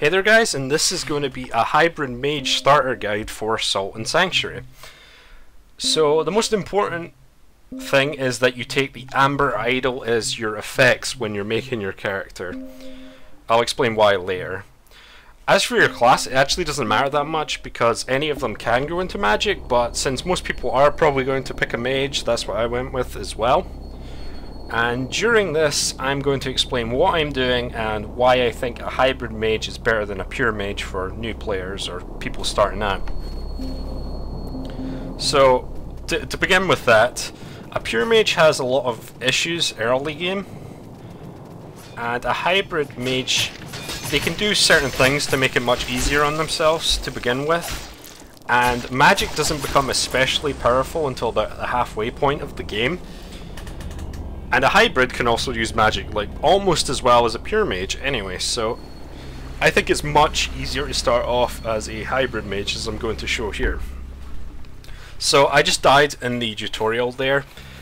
Hey there guys, and this is going to be a hybrid mage starter guide for Salt and Sanctuary. So the most important thing is that you take the Amber Idol as your effects when you're making your character. I'll explain why later. As for your class, it actually doesn't matter that much because any of them can go into magic, but since most people are probably going to pick a mage, that's what I went with as well. And during this, I'm going to explain what I'm doing and why I think a hybrid mage is better than a pure mage for new players or people starting out. So, to begin with that, a pure mage has a lot of issues early game, and a hybrid mage, they can do certain things to make it much easier on themselves to begin with, and magic doesn't become especially powerful until about the halfway point of the game. And a hybrid can also use magic like almost as well as a pure mage anyway, so I think it's much easier to start off as a hybrid mage, as I'm going to show here. So I just died in the tutorial there.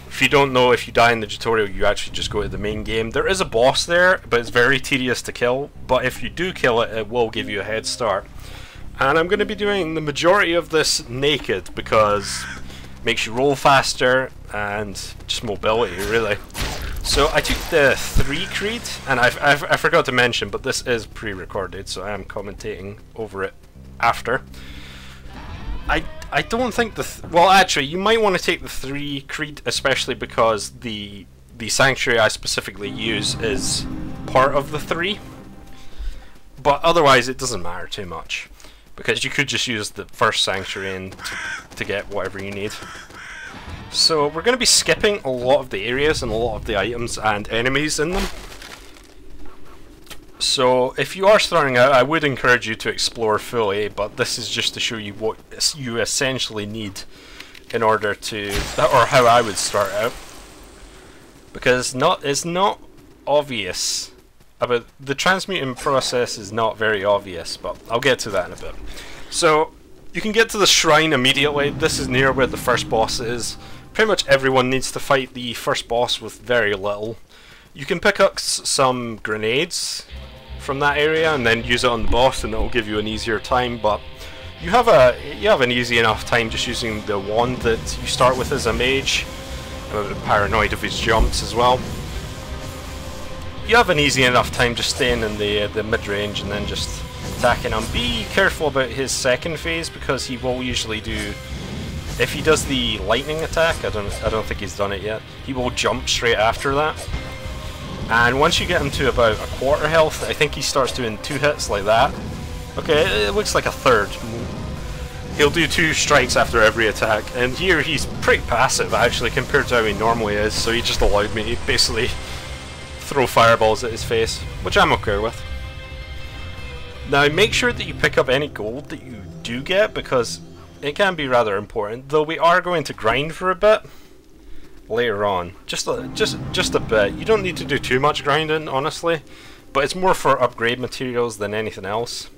If you don't know, if you die in the tutorial, you actually just go to the main game. There is a boss there, but it's very tedious to kill, but if you do kill it, it will give you a head start. And I'm going to be doing the majority of this naked because it makes you roll faster and just mobility really. So I took the 3 Creed, and I forgot to mention, but this is pre-recorded, so I am commentating over it after. I don't think well, actually, you might want to take the 3 Creed, especially because the Sanctuary I specifically use is part of the 3. But otherwise, it doesn't matter too much, because you could just use the first Sanctuary and to get whatever you need. So we're going to be skipping a lot of the areas and a lot of the items and enemies in them. So if you are starting out, I would encourage you to explore fully, but this is just to show you what you essentially need in order to, or how I would start out. Because it's not obvious about the transmuting process, is not very obvious, but I'll get to that in a bit. So you can get to the shrine immediately. This is near where the first boss is. Pretty much everyone needs to fight the first boss with very little. You can pick up some grenades from that area and then use it on the boss, and it will give you an easier time. But you have an easy enough time just using the wand that you start with as a mage. I'm a bit paranoid of his jumps as well. You have an easy enough time just staying in the mid range and then just attacking him. Be careful about his second phase because he will usually do. If he does the lightning attack, I don't think he's done it yet, he will jump straight after that. And once you get him to about a quarter health, I think he starts doing 2 hits like that. Okay, it looks like a third. He'll do 2 strikes after every attack, and here he's pretty passive actually compared to how he normally is, so he just allowed me to basically throw fireballs at his face, which I'm okay with. Now make sure that you pick up any gold that you do get, because it can be rather important, though we are going to grind for a bit later on. Just a bit. You don't need to do too much grinding, honestly, but it's more for upgrade materials than anything else.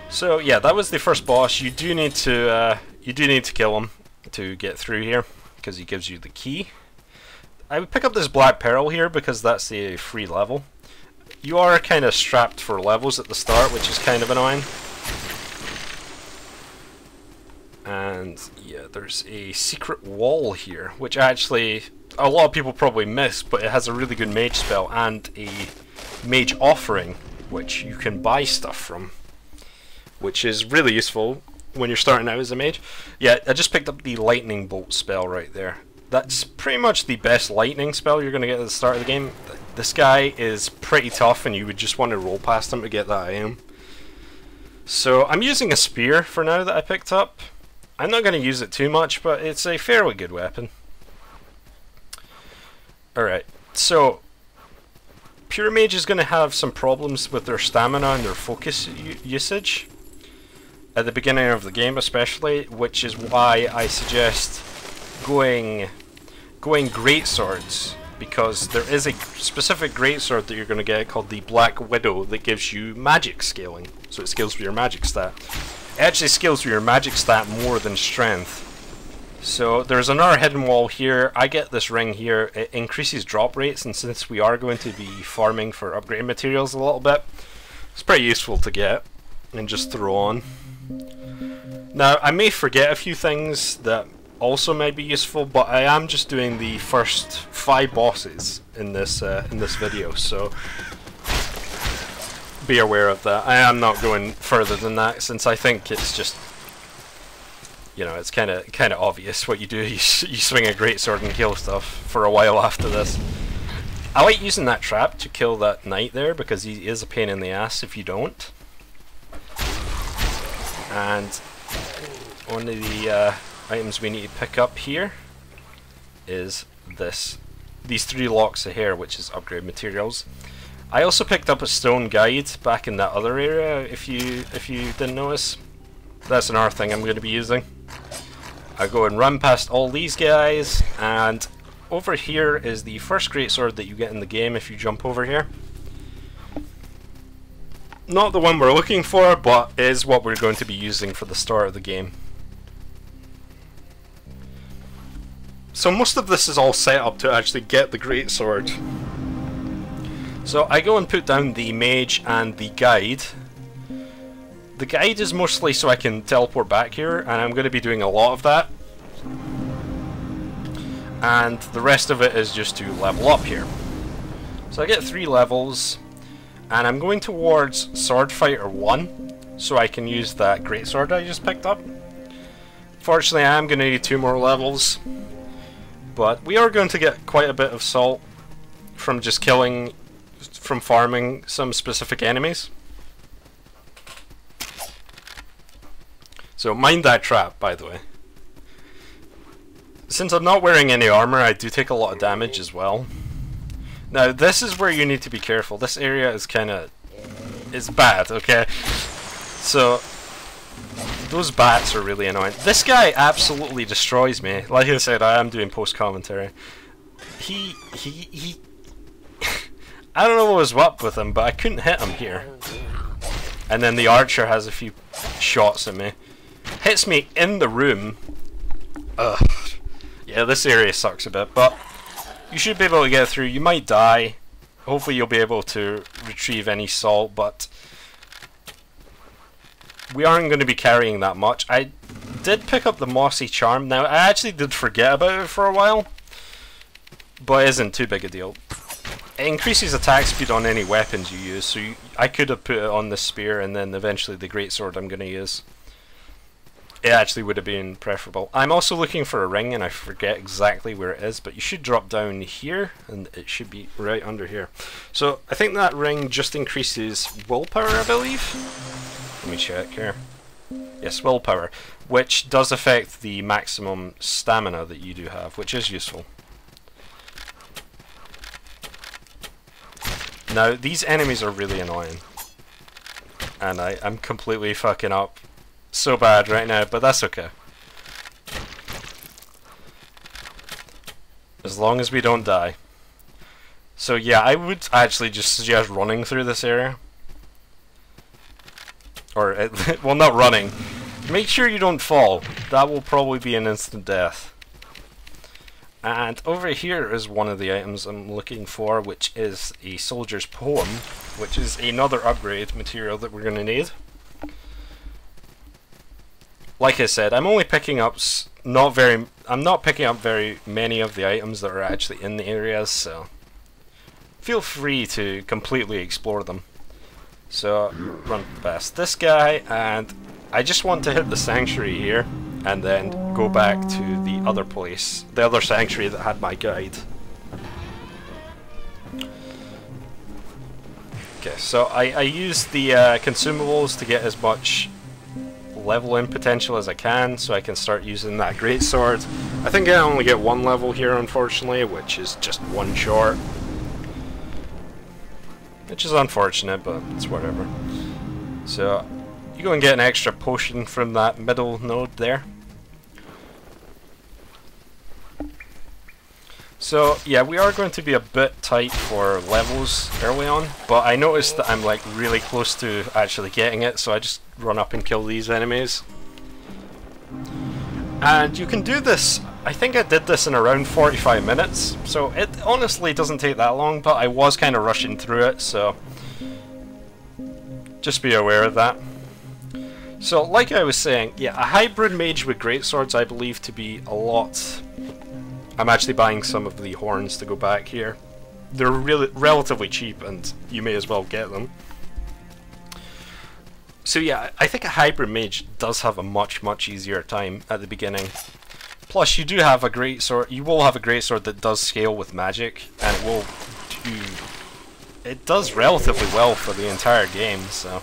So yeah, that was the first boss. You do need to kill him to get through here, because he gives you the key. I would pick up this Black Pearl here because that's the free level. You are kind of strapped for levels at the start, which is kind of annoying. And yeah, there's a secret wall here, which actually a lot of people probably miss, but it has a really good mage spell and a mage offering, which you can buy stuff from, which is really useful when you're starting out as a mage. Yeah, I just picked up the lightning bolt spell right there. That's pretty much the best lightning spell you're going to get at the start of the game. This guy is pretty tough, and you would just want to roll past him to get that item. So I'm using a spear for now that I picked up. I'm not going to use it too much, but it's a fairly good weapon. Alright, so pure mage is going to have some problems with their stamina and their focus usage at the beginning of the game especially, which is why I suggest going greatswords, because there is a specific greatsword that you're going to get called the Black Widow that gives you magic scaling, so it scales with your magic stat. It actually scales with your magic stat more than strength. So there's another hidden wall here. I get this ring here. It increases drop rates, and since we are going to be farming for upgrading materials a little bit, It's pretty useful to get and just throw on. Now, I may forget a few things that also might be useful, but I am just doing the first 5 bosses in this video, so be aware of that. I am not going further than that, since I think it's just, you know, it's kind of obvious what you do. You swing a greatsword and kill stuff for a while after this. I like using that trap to kill that knight there, because he is a pain in the ass if you don't. And one of the items we need to pick up here is these 3 locks of hair, which is upgrade materials. I also picked up a stone guide back in that other area, if you didn't notice. That's another thing I'm going to be using. I go and run past all these guys, and over here is the first greatsword that you get in the game if you jump over here. Not the one we're looking for, but is what we're going to be using for the start of the game. So most of this is all set up to actually get the greatsword. So I go and put down the mage and the guide. The guide is mostly so I can teleport back here, and I'm going to be doing a lot of that. And the rest of it is just to level up here. So I get 3 levels, and I'm going towards Sword Fighter 1, so I can use that greatsword I just picked up. Fortunately, I am going to need 2 more levels, but we are going to get quite a bit of salt from just from farming some specific enemies. So mind that trap, by the way. Since I'm not wearing any armor, I do take a lot of damage as well. Now, this is where you need to be careful. This area is it's bad, okay? So, those bats are really annoying. This guy absolutely destroys me. Like I said, I am doing post-commentary. He I don't know what was up with him, but I couldn't hit him here. And then the archer has a few shots at me. Hits me in the room. Ugh. Yeah, this area sucks a bit, but you should be able to get through. You might die. Hopefully you'll be able to retrieve any salt, but we aren't going to be carrying that much. I did pick up the Mossy Charm. Now, I actually did forget about it for a while, but it isn't too big a deal. It increases attack speed on any weapons you use, so I could have put it on the spear and then eventually the greatsword I'm going to use. It actually would have been preferable. I'm also looking for a ring, and I forget exactly where it is, but you should drop down here, and it should be right under here. So, I think that ring just increases willpower, I believe? Let me check here. Yes, willpower, which does affect the maximum stamina that you do have, which is useful. Now, these enemies are really annoying, and I'm completely fucking up so bad right now, but that's okay. As long as we don't die. So yeah, I would actually just suggest running through this area. Or, well, not running. Make sure you don't fall. That will probably be an instant death. And over here is one of the items I'm looking for, which is a soldier's poem, which is another upgrade material that we're going to need. Like I said, I'm only picking up I'm not picking up very many of the items that are actually in the areas, so feel free to completely explore them. So, run past this guy, and I just want to hit the sanctuary here, and then go back to the other place, the other sanctuary that had my guide. Okay, so I use the consumables to get as much level-in potential as I can, so I can start using that greatsword. I think I only get 1 level here, unfortunately, which is just 1 short. Which is unfortunate, but it's whatever. So, you go and get an extra potion from that middle node there. So, yeah, we are going to be a bit tight for levels early on, but I noticed that I'm like really close to actually getting it, so I just run up and kill these enemies. And you can do this, I think I did this in around 45 minutes, so it honestly doesn't take that long, but I was kind of rushing through it, so Just be aware of that. So, like I was saying, yeah, a hybrid mage with greatswords I believe to be a lot... I'm actually buying some of the horns to go back here. They're really relatively cheap and you may as well get them. So yeah, I think a hybrid mage does have a much easier time at the beginning. Plus you do have a greatsword, you will have a greatsword that does scale with magic, and it does relatively well for the entire game, so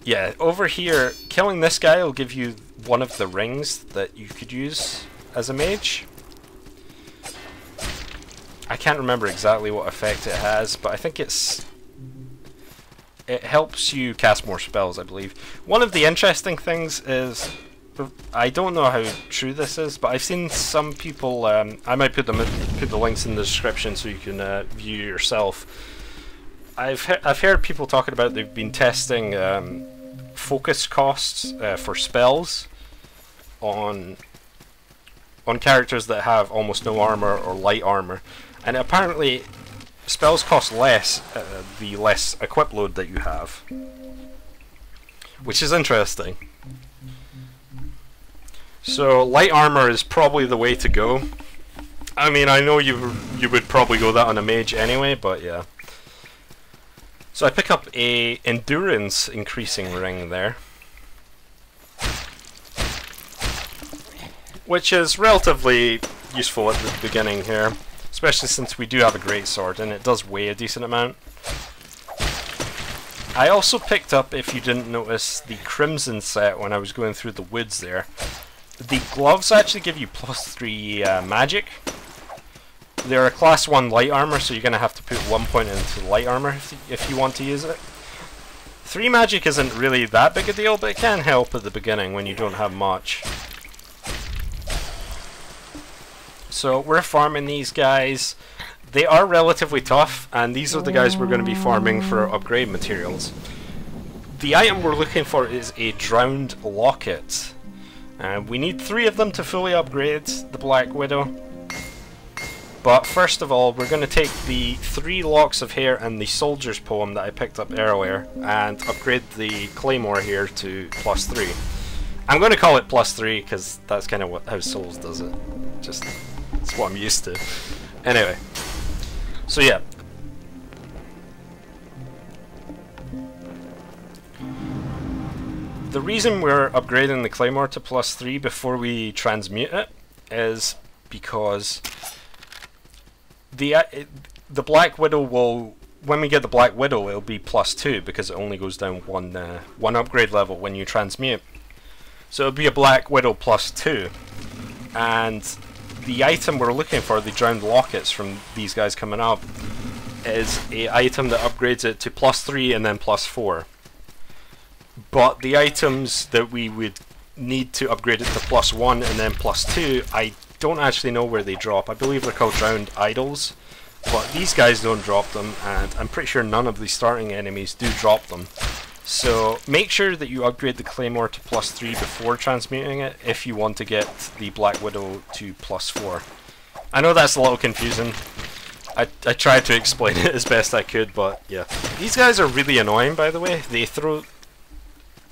yeah, over here, killing this guy will give you one of the rings that you could use as a mage. I can't remember exactly what effect it has, but I think it helps you cast more spells, I believe. One of the interesting things is, I don't know how true this is, but I've seen some people, I might put the links in the description so you can view yourself. I've heard people talking about they've been testing focus costs for spells on characters that have almost no armor or light armor, and apparently spells cost less the less equip load that you have, which is interesting. So light armor is probably the way to go. I mean, I know you would probably go that on a mage anyway, but yeah. So I pick up a endurance increasing ring there, which is relatively useful at the beginning here, especially since we do have a greatsword and it does weigh a decent amount. I also picked up, if you didn't notice, the Crimson set when I was going through the woods there. The gloves actually give you +3 magic. They're a class 1 light armor, so you're going to have to put 1 point into light armor if you want to use it. 3 magic isn't really that big a deal, but it can help at the beginning when you don't have much. So we're farming these guys. They are relatively tough, and these are the guys we're going to be farming for upgrade materials. The item we're looking for is a drowned locket. We need 3 of them to fully upgrade the Black Widow. But first of all, we're going to take the 3 locks of hair and the soldier's poem that I picked up earlier and upgrade the claymore here to +3. I'm going to call it +3 because that's kind of how Souls does it. Just, it's what I'm used to. Anyway, so yeah. The reason we're upgrading the claymore to +3 before we transmute it is because the Black Widow will, when we get the Black Widow, it'll be +2 because it only goes down one upgrade level when you transmute. So it'll be a Black Widow +2, and the item we're looking for, the drowned lockets from these guys coming up, is a item that upgrades it to +3 and then +4. But the items that we would need to upgrade it to +1 and then +2, I don't actually know where they drop. I believe they're called drowned idols, but these guys don't drop them, and I'm pretty sure none of the starting enemies do drop them. So make sure that you upgrade the claymore to +3 before transmuting it if you want to get the Black Widow to +4. I know that's a little confusing. I tried to explain it as best I could, but yeah. These guys are really annoying, by the way. They throw...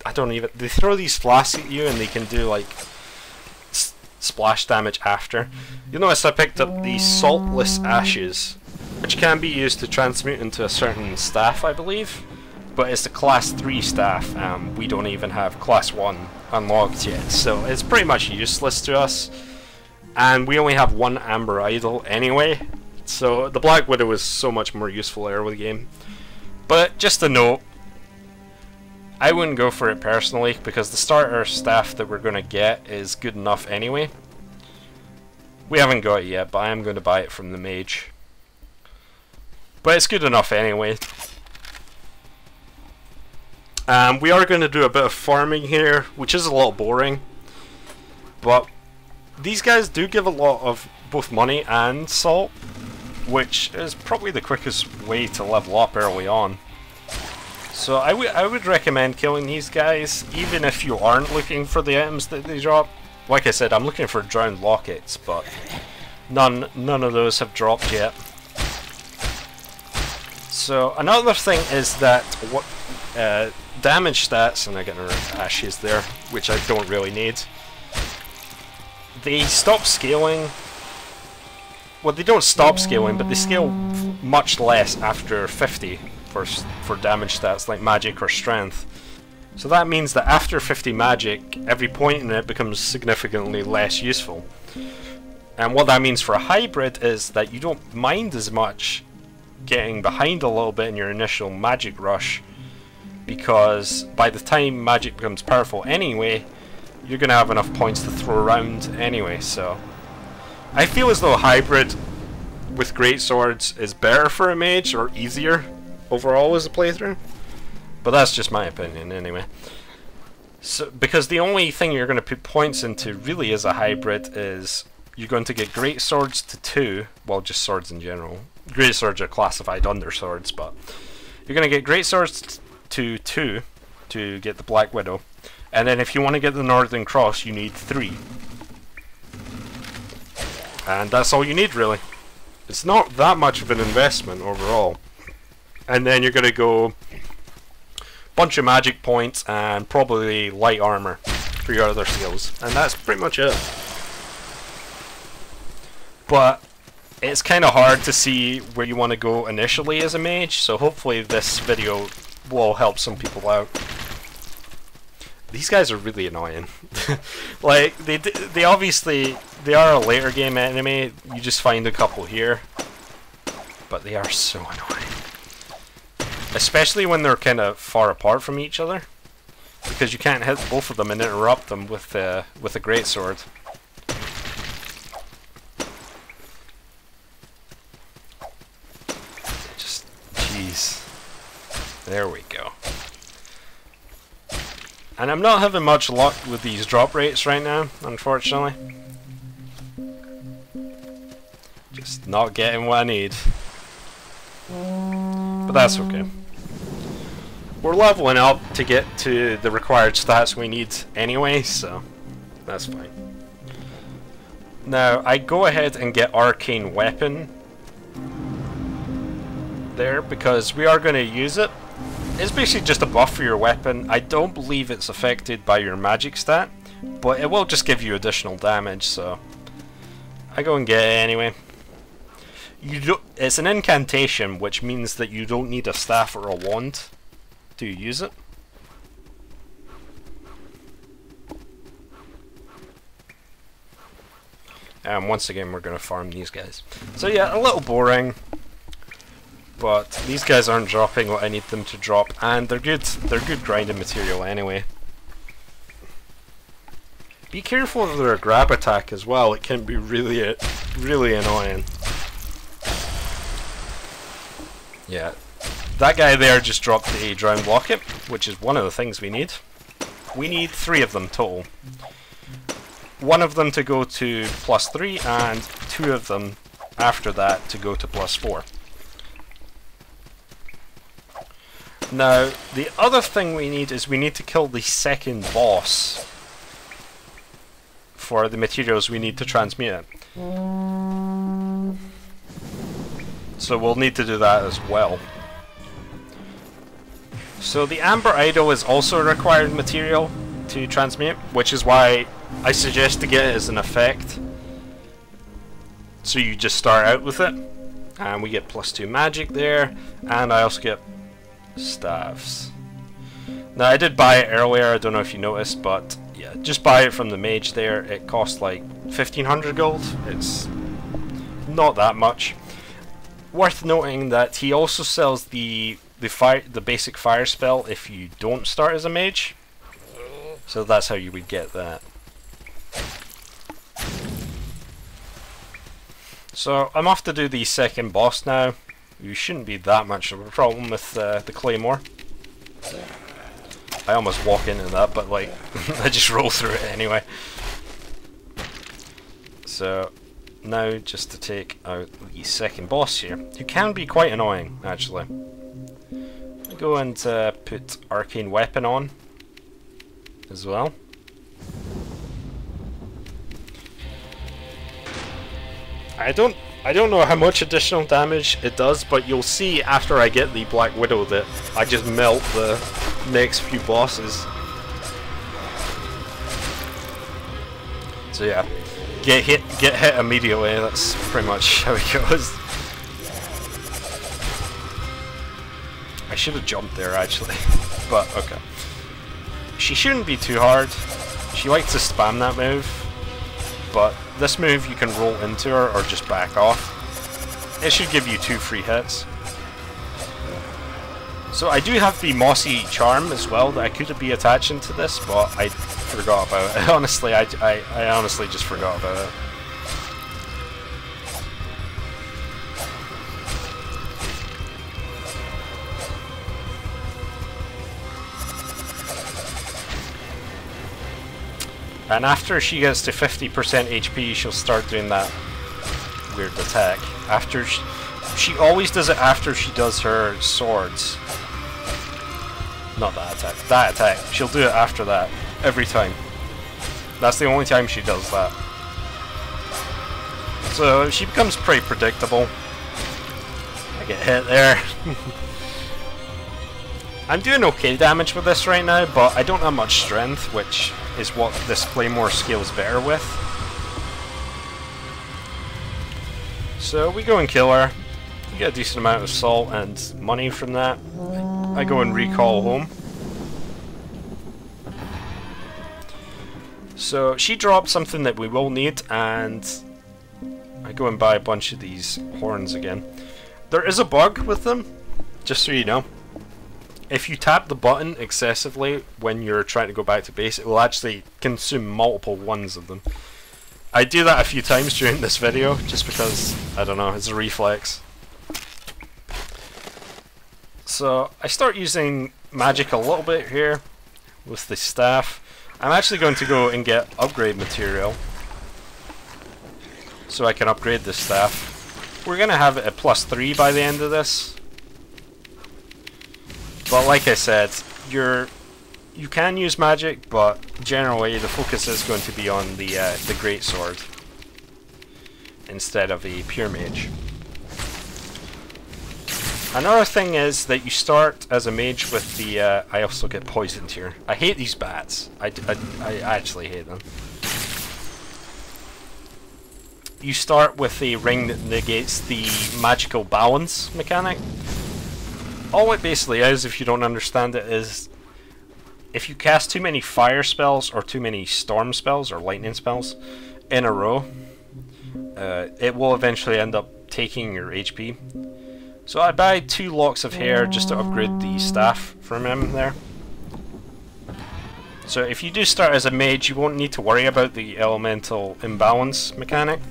they throw these flasks at you and they can do like splash damage after. You'll notice I picked up the saltless ashes, which can be used to transmute into a certain staff, I believe, but it's the class 3 staff. We don't even have class 1 unlocked yet, so it's pretty much useless to us, and we only have 1 amber idol anyway, so the Black Widow is so much more useful early game. But just a note, I wouldn't go for it personally, because the starter staff that we're going to get is good enough anyway. We haven't got it yet, but I am going to buy it from the Mage. But it's good enough anyway. We are going to do a bit of farming here, which is a little boring. But these guys do give a lot of both money and salt, which is probably the quickest way to level up early on. So I would recommend killing these guys, even if you aren't looking for the items that they drop. Like I said, I'm looking for drowned lockets, but none of those have dropped yet. So another thing is that what damage stats, and I get ashes there, which I don't really need. They stop scaling. Well, they don't stop scaling, but they scale much less after 50 for damage stats like magic or strength. So that means that after 50 magic, every point in it becomes significantly less useful. And what that means for a hybrid is that you don't mind as much getting behind a little bit in your initial magic rush, because by the time magic becomes powerful anyway, you're going to have enough points to throw around anyway. So I feel as though hybrid with great swords is better for a mage, or easier overall as a playthrough. But that's just my opinion anyway. So, because the only thing you're going to put points into really as a hybrid is you're going to get great swords to 2, well, just swords in general. Great swords are classified under swords, but you're going to get great swords to 2 to get the Black Widow. And then if you want to get the Northern Cross, you need 3. And that's all you need, really. It's not that much of an investment overall. And then you're going to go bunch of magic points and probably light armor for your other skills. And that's pretty much it. But it's kind of hard to see where you want to go initially as a mage, so hopefully this video will help some people out. These guys are really annoying. Like, they obviously, they are a later game enemy, you just find a couple here. But they are so annoying. Especially when they're kind of far apart from each other. Because you can't hit both of them and interrupt them with a greatsword. Just, jeez. There we go. And I'm not having much luck with these drop rates right now, unfortunately. Just not getting what I need. But that's okay. We're leveling up to get to the required stats we need anyway, so that's fine. Now, I go ahead and get Arcane Weapon there, because we are going to use it. It's basically just a buff for your weapon. I don't believe it's affected by your magic stat, but it will just give you additional damage, so I go and get it anyway. It's an incantation, which means that you don't need a staff or a wand to use it. And once again, we're going to farm these guys. So yeah, a little boring, but these guys aren't dropping what I need them to drop, and they're good grinding material anyway. Be careful of their grab attack as well, it can be really annoying. Yeah, that guy there just dropped a drown locket, which is one of the things we need. We need 3 of them total. 1 of them to go to +3, and 2 of them after that to go to +4. Now, the other thing we need is we need to kill the second boss for the materials we need to transmute it. So we'll need to do that as well. So the Amber Idol is also a required material to transmute, which is why I suggest to get it as an effect. So you just start out with it, and we get +2 magic there, and I also get staves. Now I did buy it earlier, I don't know if you noticed, but yeah, just buy it from the mage there. It costs like 1500 gold, it's not that much. Worth noting that he also sells the basic fire spell if you don't start as a mage. So that's how you would get that. So I'm off to do the second boss now. You shouldn't be that much of a problem with the claymore. I almost walk into that, but like I just roll through it anyway. So now just to take out the second boss here, who can be quite annoying actually. I go and put Arcane Weapon on as well. I don't know how much additional damage it does, but you'll see after I get the Black Widow that I just melt the next few bosses. So yeah, get hit immediately, that's pretty much how it goes. I should have jumped there actually, but okay. She shouldn't be too hard. She likes to spam that move, but this move you can roll into her or just back off. It should give you 2 free hits. So I do have the Mossy Charm as well that I could be attaching to this, but I forgot about it. Honestly, I honestly just forgot about it. And after she gets to 50% HP, she'll start doing that weird attack. After she always does it after she does her swords. Not that attack. That attack. She'll do it after that. Every time. That's the only time she does that. So she becomes pretty predictable. I get hit there. I'm doing okay damage with this right now, but I don't have much strength, which is what this Claymore scales better with. So we go and kill her. We get a decent amount of salt and money from that. I go and recall home. So she drops something that we will need, and I go and buy a bunch of these horns again. There is a bug with them, just so you know. If you tap the button excessively when you're trying to go back to base, it will actually consume multiple ones of them. I do that a few times during this video, just because, I don't know, it's a reflex. So, I start using magic a little bit here with the staff. I'm actually going to go and get upgrade material so I can upgrade this staff. We're going to have it at +3 by the end of this. But like I said, you can use magic, but generally the focus is going to be on the greatsword instead of a pure mage. Another thing is that you start as a mage with the. I also get poisoned here. I hate these bats. I actually hate them. You start with a ring that negates the magical balance mechanic. All it basically is, if you don't understand it, is if you cast too many fire spells or too many storm spells or lightning spells in a row, it will eventually end up taking your HP. So I buy 2 locks of hair just to upgrade the staff from him there. So if you do start as a mage, you won't need to worry about the elemental imbalance mechanic.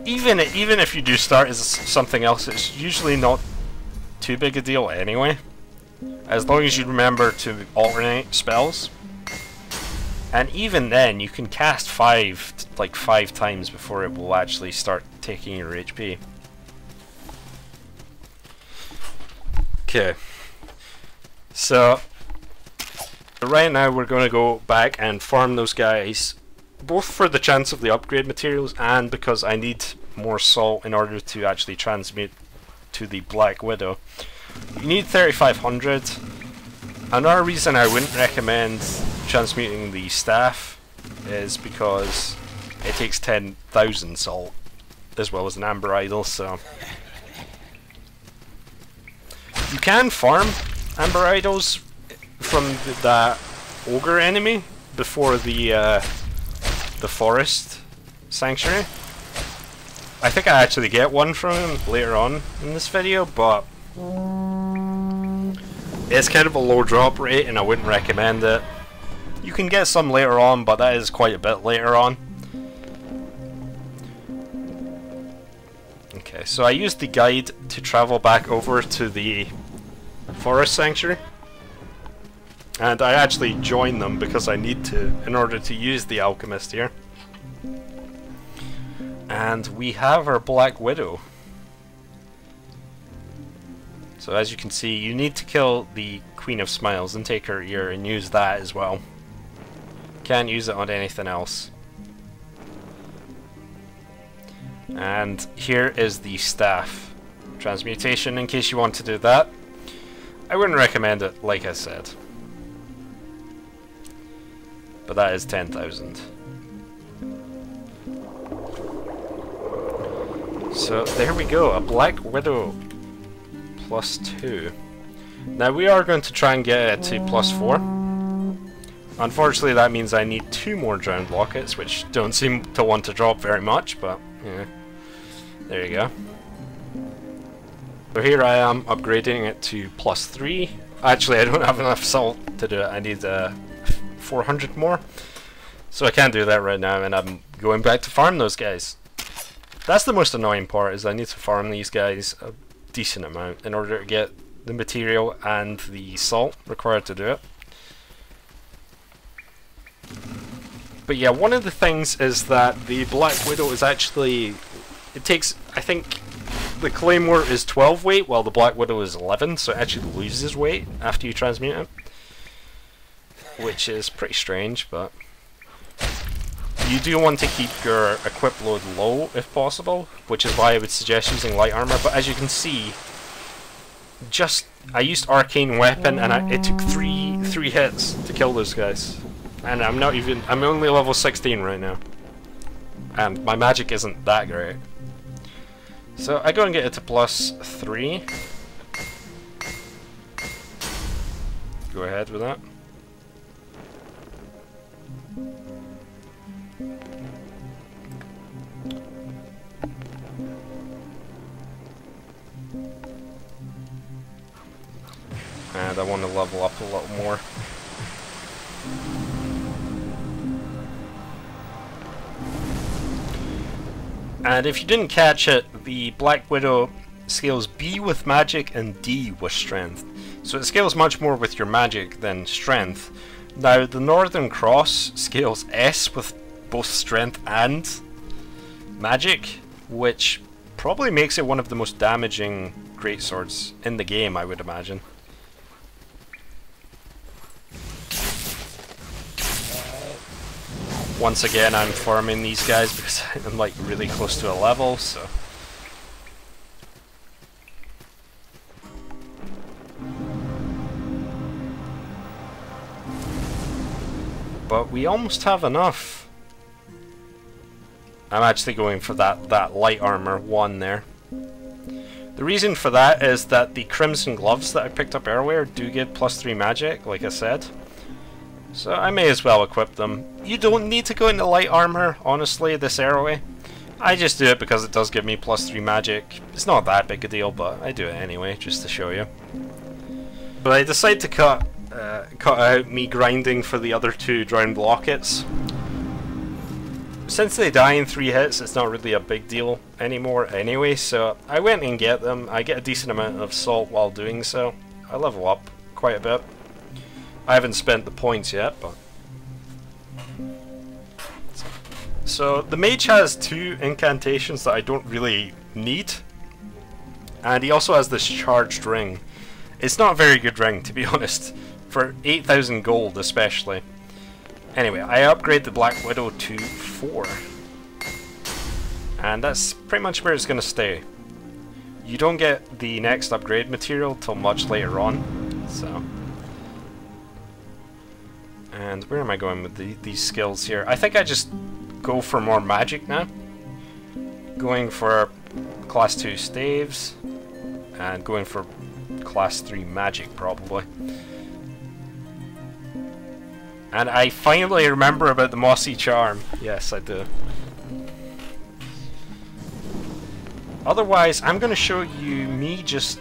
Even if you do start as something else, it's usually not too big a deal anyway, as long as you remember to alternate spells. And even then, you can cast 5 times before it will actually start taking your HP. Okay, so right now we're going to go back and farm those guys, both for the chance of the upgrade materials and because I need more salt in order to actually transmute to the Black Widow. You need 3500. Another reason I wouldn't recommend transmuting the staff is because it takes 10,000 salt as well as an amber idol, so you can farm amber idols from that ogre enemy before the forest sanctuary. I think I actually get one from him later on in this video, but it's kind of a low drop rate and I wouldn't recommend it. You can get some later on, but that is quite a bit later on. Okay, so I used the guide to travel back over to the forest sanctuary. And I actually joined them because I need to in order to use the alchemist here. And we have our Black Widow. So as you can see, you need to kill the Queen of Smiles and take her ear and use that as well. Can't use it on anything else. And here is the staff transmutation in case you want to do that. I wouldn't recommend it, like I said. But that is 10,000. So there we go, a Black Widow +2. Now we are going to try and get it to +4. Unfortunately that means I need 2 more drowned lockets, which don't seem to want to drop very much, but yeah. There you go. So here I am upgrading it to +3. Actually I don't have enough salt to do it, I need 400 more. So I can't do that right now, and I'm going back to farm those guys. That's the most annoying part, is I need to farm these guys a decent amount in order to get the material and the salt required to do it. But yeah, one of the things is that the Black Widow is actually, it takes, I think the Claymore is 12 weight while the Black Widow is 11, so it actually loses weight after you transmute it, which is pretty strange. But you do want to keep your equip load low if possible, which is why I would suggest using light armor. But as you can see, I used arcane weapon and it took three hits to kill those guys, and I'm only level 16 right now, and my magic isn't that great. So I go and get it to +3. Go ahead with that. And I want to level up a little more. And if you didn't catch it, the Black Widow scales B with magic and D with strength. So it scales much more with your magic than strength. Now the Northern Cross scales S with both strength and magic, which probably makes it one of the most damaging greatswords in the game, I would imagine. Once again, I'm farming these guys because I'm like really close to a level, so. But we almost have enough. I'm actually going for that light armor 1 there. The reason for that is that the Crimson Gloves that I picked up earlier do give +3 magic, like I said. So I may as well equip them. You don't need to go into light armor, honestly, this early. I just do it because it does give me +3 magic. It's not that big a deal, but I do it anyway, just to show you. But I decided to cut out me grinding for the other 2 drowned lockets. Since they die in 3 hits, it's not really a big deal anymore anyway, so I went and get them. I get a decent amount of salt while doing so. I level up quite a bit. I haven't spent the points yet, but... So the Mage has 2 incantations that I don't really need. And he also has this charged ring. It's not a very good ring, to be honest. For 8,000 gold especially. Anyway, I upgrade the Black Widow to 4. And that's pretty much where it's going to stay. You don't get the next upgrade material till much later on, so... And where am I going with these skills here? I think I just go for more magic now. Going for class 2 staves. And going for class 3 magic, probably. And I finally remember about the Mossy Charm. Yes, I do. Otherwise, I'm going to show you me just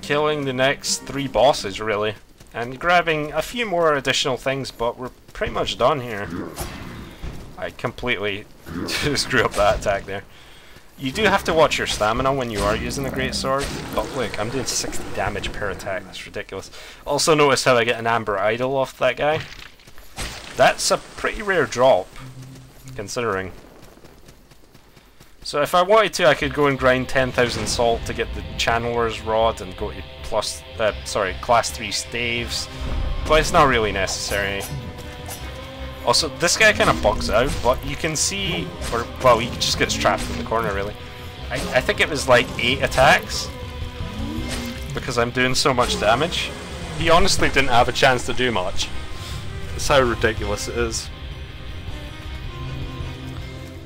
killing the next 3 bosses, really. And grabbing a few more additional things, but we're pretty much done here. I completely screw up that attack there. You do have to watch your stamina when you are using the greatsword, but look, I'm doing 60 damage per attack, that's ridiculous. Also notice how I get an Amber Idol off that guy. That's a pretty rare drop, considering. So if I wanted to, I could go and grind 10,000 salt to get the Channeler's Rod and go to class 3 staves, but it's not really necessary. Also, this guy kind of bugs out, but you can see, well, he just gets trapped in the corner, really. I think it was like 8 attacks. Because I'm doing so much damage. He honestly didn't have a chance to do much. That's how ridiculous it is.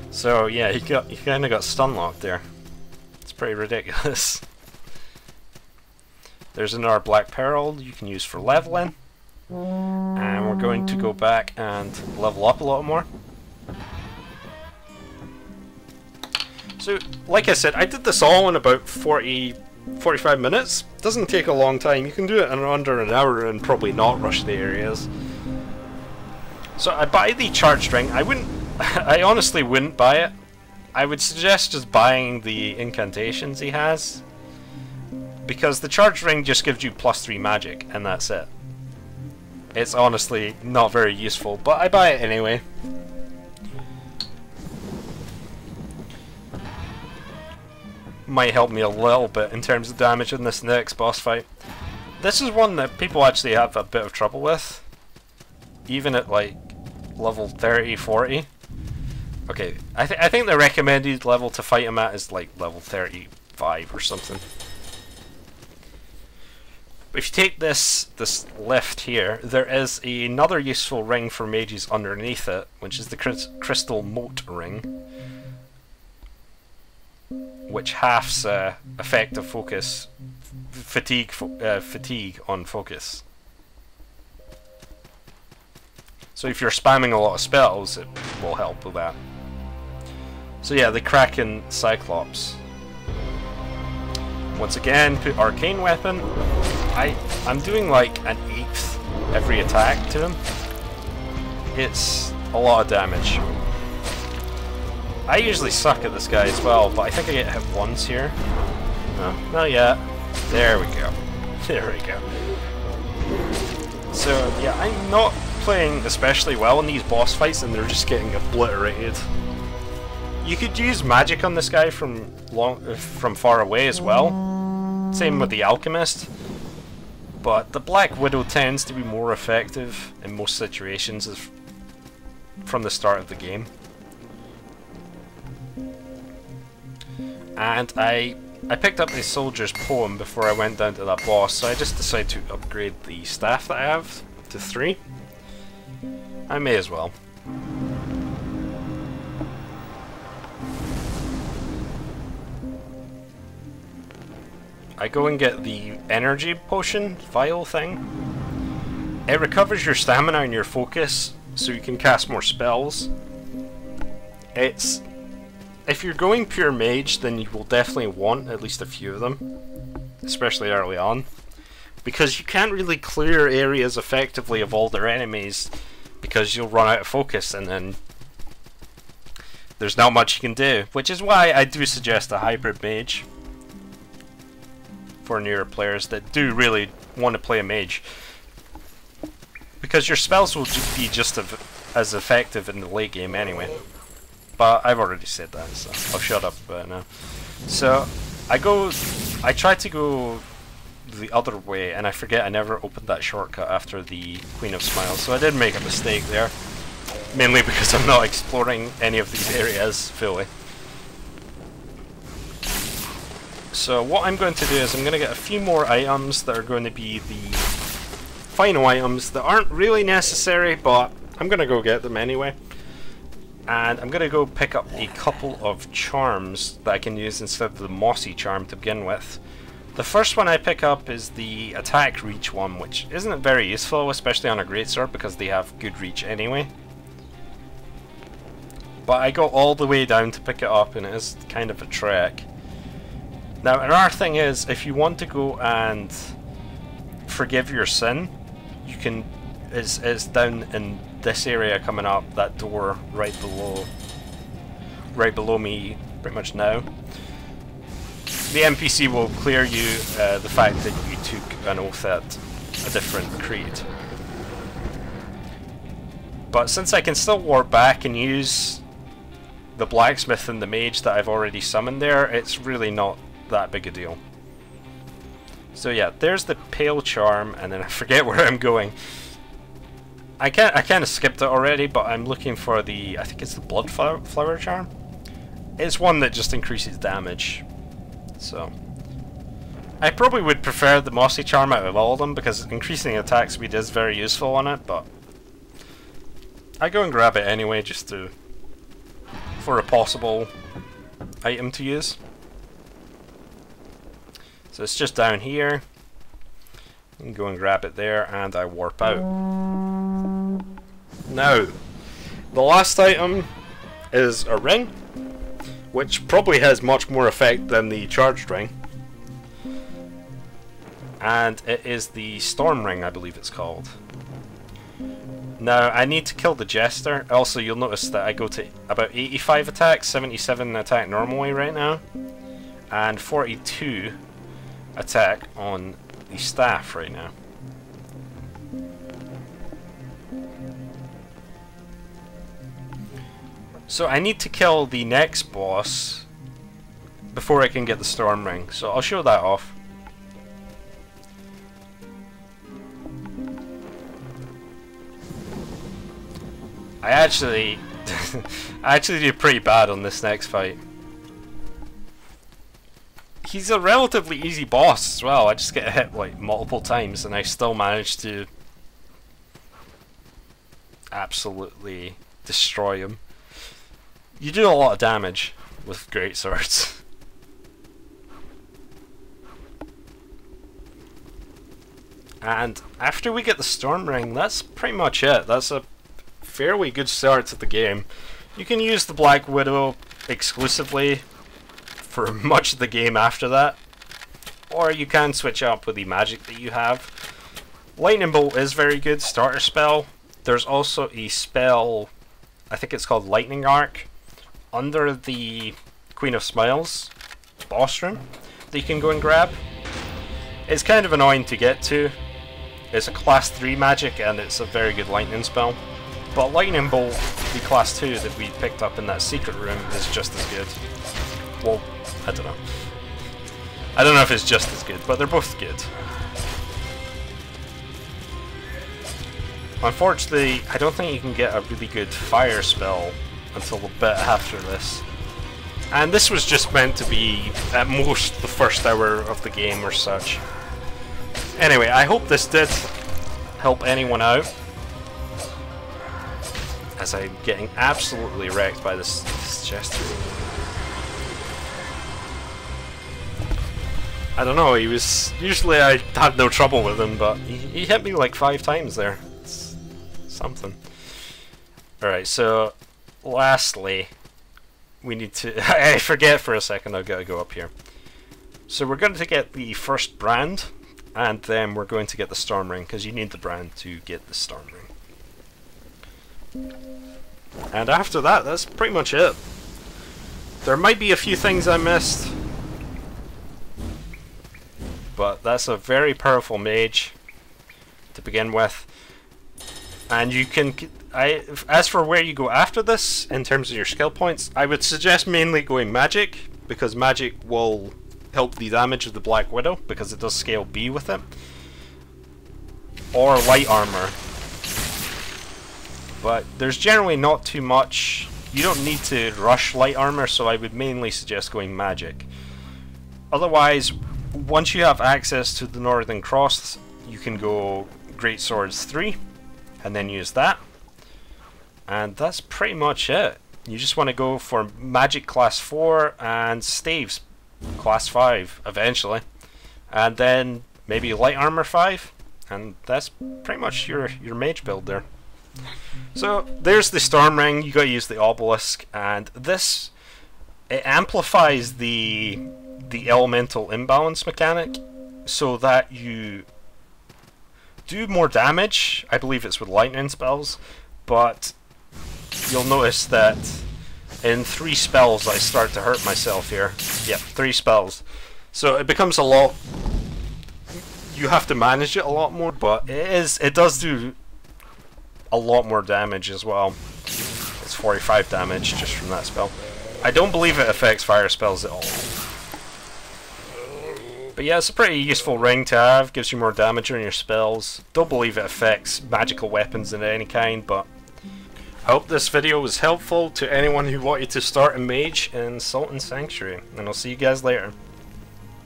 So yeah, he kind of got stun locked there. It's pretty ridiculous. There's another Black Pearl you can use for leveling. And we're going to go back and level up a lot more. So, like I said, I did this all in about 45 minutes. Doesn't take a long time. You can do it in under an hour and probably not rush the areas. So I buy the charged ring. I honestly wouldn't buy it. I would suggest just buying the incantations he has. Because the charged ring just gives you +3 magic, and that's it. It's honestly not very useful, but I buy it anyway. Might help me a little bit in terms of damage in this next boss fight. This is one that people actually have a bit of trouble with. Even at like level 30, 40. Okay, I think the recommended level to fight him at is like level 35 or something. If you take this lift here, there is another useful ring for mages underneath it, which is the crystal moat ring, which halves effective focus, fatigue on focus. So if you're spamming a lot of spells, it will help with that. So yeah, the Kraken Cyclops. Once again, put Arcane Weapon. I'm doing like an 1/8 every attack to him. It's a lot of damage. I usually suck at this guy as well, but I think I get hit once here. No, not yet. There we go. There we go. So yeah, I'm not playing especially well in these boss fights, and they're just getting obliterated. You could use magic on this guy from far away as well. Same with the Alchemist. But the Black Widow tends to be more effective in most situations from the start of the game. And I picked up the Soldier's Poem before I went down to that boss, so I just decided to upgrade the staff that I have to 3. I may as well. I go and get the energy potion vial thing. It recovers your stamina and your focus, so you can cast more spells. If you're going pure mage, then you will definitely want at least a few of them, especially early on, because you can't really clear areas effectively of all their enemies because you'll run out of focus and then there's not much you can do, which is why I do suggest a hybrid mage for newer players that do really want to play a mage, because your spells will be just as effective in the late game anyway. But I've already said that, so I'll shut up about it now. So I try to go the other way, and I forget I never opened that shortcut after the Queen of Smiles, so I did make a mistake there, mainly because I'm not exploring any of these areas fully. So what I'm going to do is I'm going to get a few more items that are going to be the final items that aren't really necessary, but I'm going to go get them anyway. And I'm going to go pick up a couple of charms that I can use instead of the Mossy Charm to begin with. The first one I pick up is the attack reach one, which isn't very useful, especially on a greatsword, because they have good reach anyway. But I go all the way down to pick it up, and it is kind of a trek. Now another thing is, if you want to go and forgive your sin, you can, is down in this area coming up, that door right below me pretty much now. The NPC will clear you the fact that you took an oath at a different creed. But since I can still warp back and use the blacksmith and the mage that I've already summoned there, it's really not that big a deal. So yeah, there's the pale charm, and then I forget where I'm going. I kind of skipped it already, but I'm looking for the, I think it's the blood flower charm. it's one that just increases damage. So I probably would prefer the Mossy Charm out of all of them because increasing attack speed is very useful on it, but I go and grab it anyway just for a possible item to use. So it's just down here. You can go and grab it there, and I warp out. Now, the last item is a ring, which probably has much more effect than the charged ring. And it is the Storm Ring, I believe it's called. Now, I need to kill the Jester. Also, you'll notice that I go to about 85 attack, 77 attack normally right now, and 42 attack on the staff right now. So I need to kill the next boss before I can get the Storm Ring. So I'll show that off. I actually do pretty bad on this next fight. He's a relatively easy boss as well. I just get hit like multiple times and I still manage to absolutely destroy him. You do a lot of damage with great swords. And after we get the Storm Ring, that's pretty much it. That's a fairly good start to the game. You can use the Black Widow exclusively for much of the game after that, or you can switch up with the magic that you have. Lightning Bolt is very good starter spell. There's also a spell, I think it's called Lightning Arc, under the Queen of Smiles boss room that you can go and grab. It's kind of annoying to get to. It's a class 3 magic and it's a very good lightning spell. But Lightning Bolt, the class 2 that we picked up in that secret room, is just as good. Well, I don't know. I don't know if it's just as good, but they're both good. Unfortunately, I don't think you can get a really good fire spell until a bit after this. And this was just meant to be, at most, the first hour of the game or such. Anyway, I hope this did help anyone out, as I'm getting absolutely wrecked by this Jester. I don't know, usually I had no trouble with him, but he hit me like 5 times there. It's something. Alright, so lastly, we need to... I forget for a second, I've got to go up here. So we're going to get the first brand, and then we're going to get the Storm Ring, because you need the brand to get the Storm Ring. And after that, that's pretty much it. There might be a few things I missed, but that's a very powerful mage to begin with. And you can... as for where you go after this, in terms of your skill points, I would suggest mainly going magic, because magic will help the damage of the Black Widow, because it does scale B with it. Or light armor. But there's generally not too much. You don't need to rush light armor, so I would mainly suggest going magic. Otherwise, once you have access to the Northern Cross, you can go Great Swords 3, and then use that. And that's pretty much it. You just want to go for magic class 4 and staves class 5 eventually. And then maybe light armor 5, and that's pretty much your mage build there. So there's the Storm Ring. You gotta use the obelisk, and this, it amplifies the elemental imbalance mechanic so that you do more damage. I believe it's with lightning spells, but you'll notice that in 3 spells I start to hurt myself here. Yep, 3 spells. So it becomes a lot... You have to manage it a lot more, but it does do a lot more damage as well. It's 45 damage just from that spell. I don't believe it affects fire spells at all. But yeah, it's a pretty useful ring to have. Gives you more damage on your spells. Don't believe it affects magical weapons of any kind, but I hope this video was helpful to anyone who wanted to start a mage in Salt and Sanctuary, and I'll see you guys later.